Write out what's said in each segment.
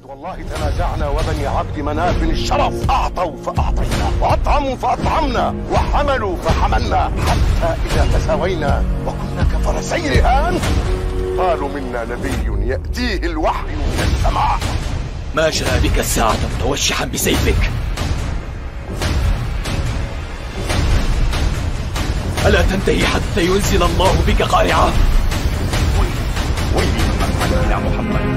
والله تنازعنا وبني عبد مناف الشرف أعطوا فأعطينا وأطعموا فأطعمنا وحملوا فحملنا حتى إذا تساوينا وكنا كفرسي رهان قالوا منا نبي يأتيه الوحي من السماء. ما جاء بك الساعة متوشحا بسيفك؟ ألا تنتهي حتى ينزل الله بك قارعة؟ ويلي من فعل إلى محمد.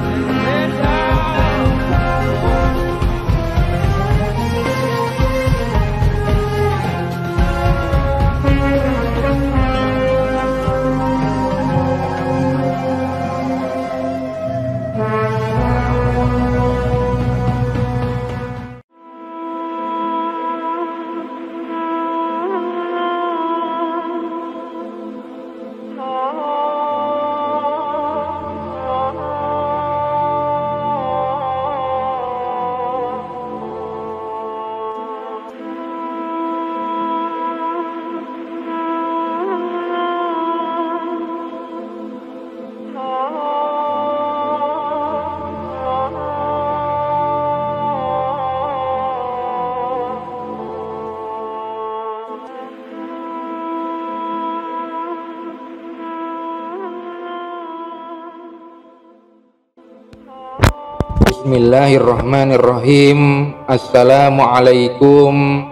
Bismillahirrahmanirrahim. Assalamualaikum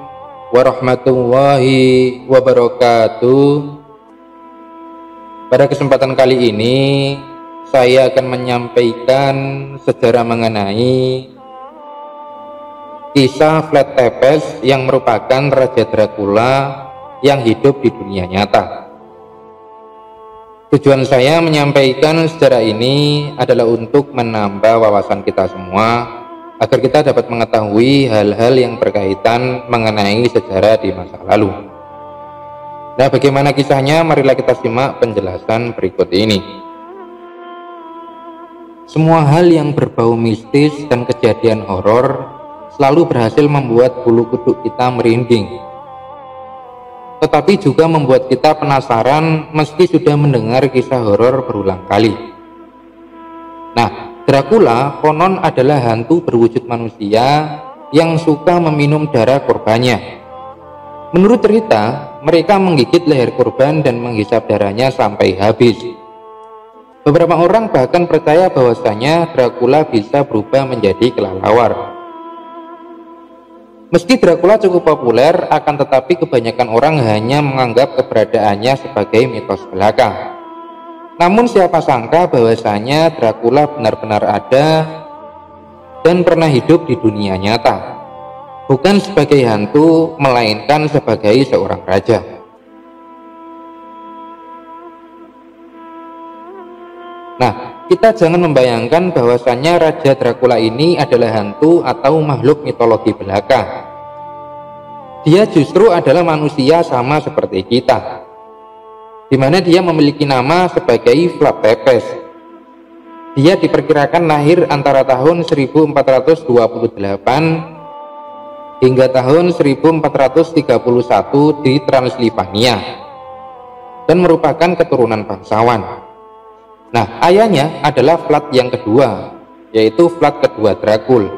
warahmatullahi wabarakatuh. Pada kesempatan kali ini saya akan menyampaikan sejarah mengenai kisah Vlad Tepes yang merupakan Raja Dracula yang hidup di dunia nyata. Tujuan saya menyampaikan sejarah ini adalah untuk menambah wawasan kita semua agar kita dapat mengetahui hal-hal yang berkaitan mengenai sejarah di masa lalu. Nah, bagaimana kisahnya? Marilah kita simak penjelasan berikut ini. Semua hal yang berbau mistis dan kejadian horor selalu berhasil membuat bulu kuduk kita merinding, tetapi juga membuat kita penasaran meski sudah mendengar kisah horor berulang kali. Nah, Dracula konon adalah hantu berwujud manusia yang suka meminum darah korbannya. Menurut cerita, mereka menggigit leher korban dan menghisap darahnya sampai habis. Beberapa orang bahkan percaya bahwasanya Dracula bisa berubah menjadi kelelawar. Meski Dracula cukup populer, akan tetapi kebanyakan orang hanya menganggap keberadaannya sebagai mitos belaka. Namun siapa sangka bahwasanya Dracula benar-benar ada dan pernah hidup di dunia nyata, bukan sebagai hantu, melainkan sebagai seorang raja. Nah, kita jangan membayangkan bahwasannya Raja Dracula ini adalah hantu atau makhluk mitologi belaka. Dia justru adalah manusia sama seperti kita, di mana dia memiliki nama sebagai Vlad Tepes. Dia diperkirakan lahir antara tahun 1428 hingga tahun 1431 di Transilvania dan merupakan keturunan bangsawan. Nah, ayahnya adalah Vlad yang kedua, yaitu Vlad kedua Dracul,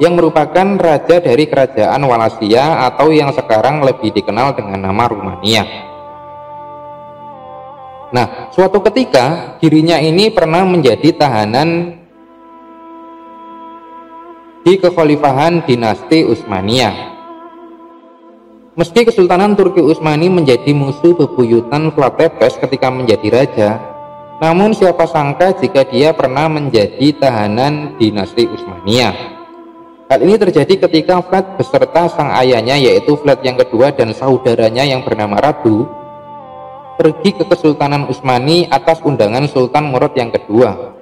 yang merupakan raja dari kerajaan Wallachia atau yang sekarang lebih dikenal dengan nama Rumania. Nah, suatu ketika dirinya ini pernah menjadi tahanan di kekhalifahan dinasti Utsmania. Meski Kesultanan Turki Utsmani menjadi musuh bebuyutan Vlad Tepes ketika menjadi raja, namun siapa sangka jika dia pernah menjadi tahanan dinasti Utsmania. Hal ini terjadi ketika Vlad beserta sang ayahnya yaitu Vlad yang kedua dan saudaranya yang bernama Radu pergi ke Kesultanan Utsmani atas undangan Sultan Murad yang kedua.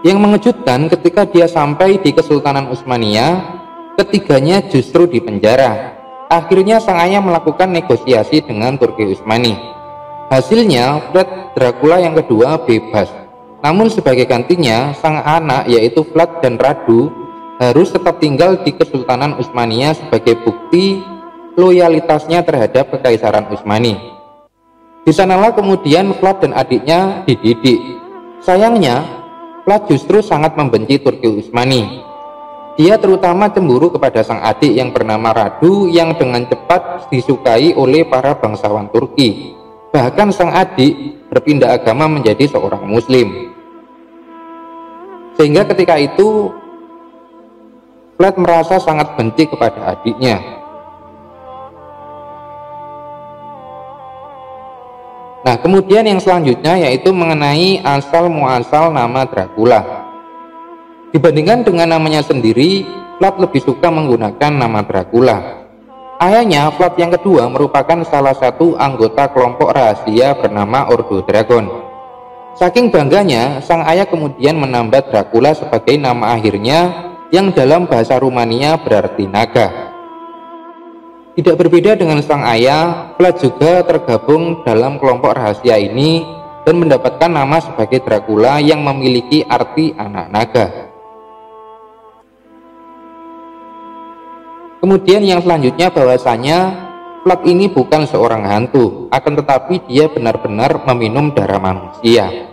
Yang mengejutkan, ketika dia sampai di Kesultanan Utsmania, ketiganya justru dipenjara. Akhirnya sang ayah melakukan negosiasi dengan Turki Utsmani. Hasilnya Vlad Dracula yang kedua bebas. Namun sebagai gantinya, sang anak yaitu Vlad dan Radu harus tetap tinggal di Kesultanan Utsmania sebagai bukti loyalitasnya terhadap Kekaisaran Utsmani. Di sanalah kemudian Vlad dan adiknya dididik. Sayangnya, Plat justru sangat membenci Turki Utsmani. Dia terutama cemburu kepada sang adik yang bernama Radu yang dengan cepat disukai oleh para bangsawan Turki. Bahkan sang adik berpindah agama menjadi seorang muslim. Sehingga ketika itu Plat merasa sangat benci kepada adiknya. Nah, kemudian yang selanjutnya yaitu mengenai asal muasal nama Dracula. Dibandingkan dengan namanya sendiri, Plat lebih suka menggunakan nama Dracula. Ayahnya, Plat yang kedua, merupakan salah satu anggota kelompok rahasia bernama Ordo Dragon. Saking bangganya, sang ayah kemudian menambah Dracula sebagai nama akhirnya yang dalam bahasa Rumania berarti naga. Tidak berbeda dengan sang ayah, Plat juga tergabung dalam kelompok rahasia ini dan mendapatkan nama sebagai Dracula yang memiliki arti anak naga. Kemudian yang selanjutnya bahwasanya Plat ini bukan seorang hantu, akan tetapi dia benar-benar meminum darah manusia.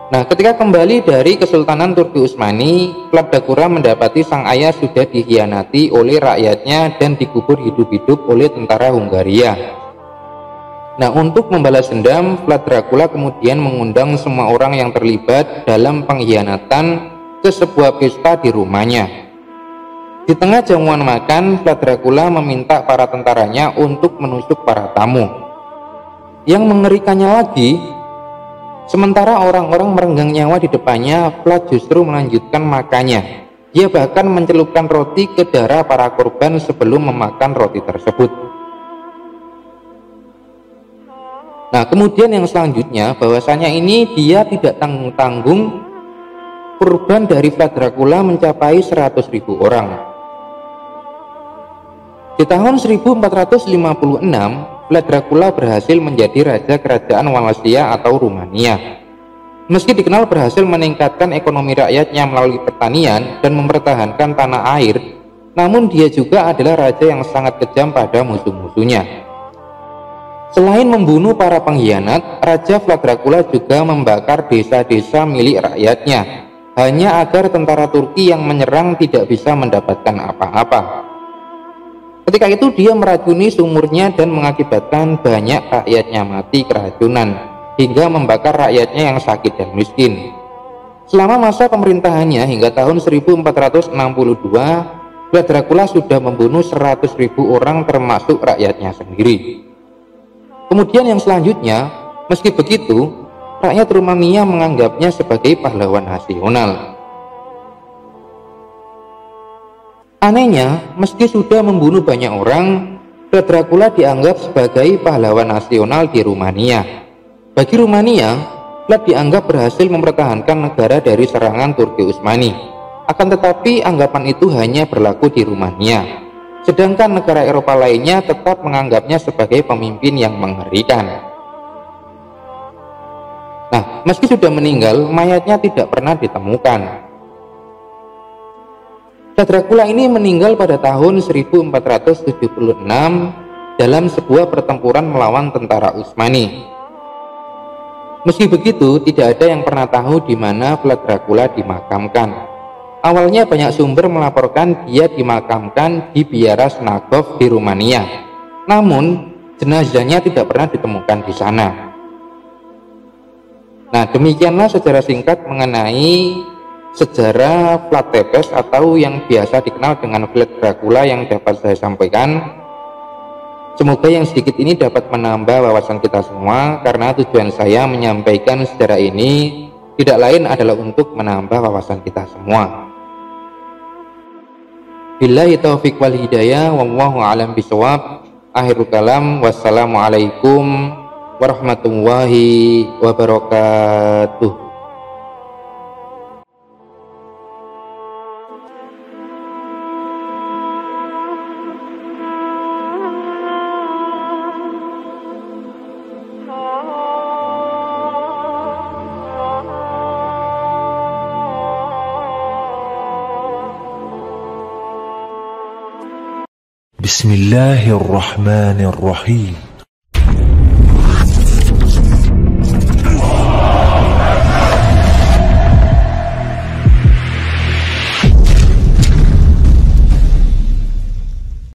Nah, ketika kembali dari Kesultanan Turki Utsmani, Plat Dracula mendapati sang ayah sudah dikhianati oleh rakyatnya dan dikubur hidup-hidup oleh tentara Hungaria. Nah, untuk membalas dendam, Plat Dracula kemudian mengundang semua orang yang terlibat dalam pengkhianatan ke sebuah pesta di rumahnya. Di tengah jamuan makan, Plat Dracula meminta para tentaranya untuk menusuk para tamu. Yang mengerikannya lagi, sementara orang-orang merenggang nyawa di depannya, Plat justru melanjutkan makannya. Dia bahkan mencelupkan roti ke darah para korban sebelum memakan roti tersebut. Nah, kemudian yang selanjutnya bahwasanya ini dia tidak tanggung-tanggung, korban dari Plat Dracula mencapai 100.000 orang. Di tahun 1456, Plat Dracula berhasil menjadi raja kerajaan Wallachia atau Rumania. Meski dikenal berhasil meningkatkan ekonomi rakyatnya melalui pertanian dan mempertahankan tanah air, namun dia juga adalah raja yang sangat kejam pada musuh-musuhnya. Selain membunuh para pengkhianat, Raja Plat Dracula juga membakar desa-desa milik rakyatnya, hanya agar tentara Turki yang menyerang tidak bisa mendapatkan apa-apa. Ketika itu dia meracuni sumurnya dan mengakibatkan banyak rakyatnya mati keracunan, hingga membakar rakyatnya yang sakit dan miskin. Selama masa pemerintahannya hingga tahun 1462, Plat Dracula sudah membunuh 100.000 orang termasuk rakyatnya sendiri. Kemudian yang selanjutnya, meski begitu, rakyat Rumania menganggapnya sebagai pahlawan nasional. Anehnya, meski sudah membunuh banyak orang, Plat Dracula dianggap sebagai pahlawan nasional di Rumania. Bagi Rumania, Plat dianggap berhasil mempertahankan negara dari serangan Turki Utsmani. Akan tetapi anggapan itu hanya berlaku di Rumania. Sedangkan negara Eropa lainnya tetap menganggapnya sebagai pemimpin yang mengerikan. Nah, meski sudah meninggal, mayatnya tidak pernah ditemukan. Plat Dracula ini meninggal pada tahun 1476 dalam sebuah pertempuran melawan tentara Utsmani. Meski begitu, tidak ada yang pernah tahu di mana Plat Dracula dimakamkan. Awalnya banyak sumber melaporkan dia dimakamkan di biara Snagov di Rumania. Namun, jenazahnya tidak pernah ditemukan di sana. Nah, demikianlah sejarah singkat mengenai sejarah Plat Tepes atau yang biasa dikenal dengan Plat Dracula yang dapat saya sampaikan. Semoga yang sedikit ini dapat menambah wawasan kita semua, karena tujuan saya menyampaikan sejarah ini tidak lain adalah untuk menambah wawasan kita semua. Billahi taufiq wal hidayah, wallahu a'lam bishawab. Akhirul kalam, wassalamualaikum warahmatullahi wabarakatuh. بسم الله الرحمن الرحيم